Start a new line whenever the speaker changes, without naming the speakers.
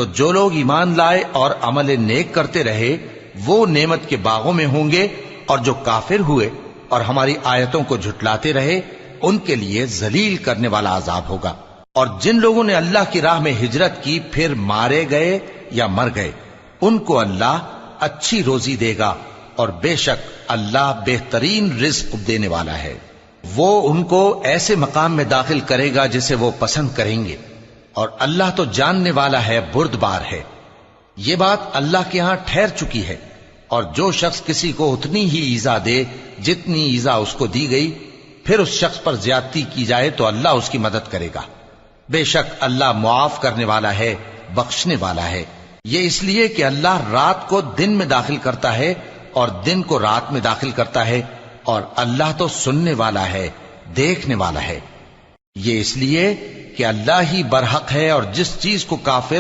تو جو لوگ ایمان لائے اور عمل نیک کرتے رہے وہ نعمت کے باغوں میں ہوں گے، اور جو کافر ہوئے اور ہماری آیتوں کو جھٹلاتے رہے ان کے لیے ذلیل کرنے والا عذاب ہوگا۔ اور جن لوگوں نے اللہ کی راہ میں ہجرت کی پھر مارے گئے یا مر گئے ان کو اللہ اچھی روزی دے گا، اور بے شک اللہ بہترین رزق دینے والا ہے۔ وہ ان کو ایسے مقام میں داخل کرے گا جسے وہ پسند کریں گے، اور اللہ تو جاننے والا ہے، بردبار ہے۔ یہ بات اللہ کے ہاں ٹھہر چکی ہے، اور جو شخص کسی کو اتنی ہی ایذا دے جتنی ایذا اس کو دی گئی، پھر اس شخص پر زیادتی کی جائے تو اللہ اس کی مدد کرے گا۔ بے شک اللہ معاف کرنے والا ہے، بخشنے والا ہے۔ یہ اس لیے کہ اللہ رات کو دن میں داخل کرتا ہے اور دن کو رات میں داخل کرتا ہے، اور اللہ تو سننے والا ہے، دیکھنے والا ہے۔ یہ اس لیے کہ اللہ ہی برحق ہے، اور جس چیز کو کافر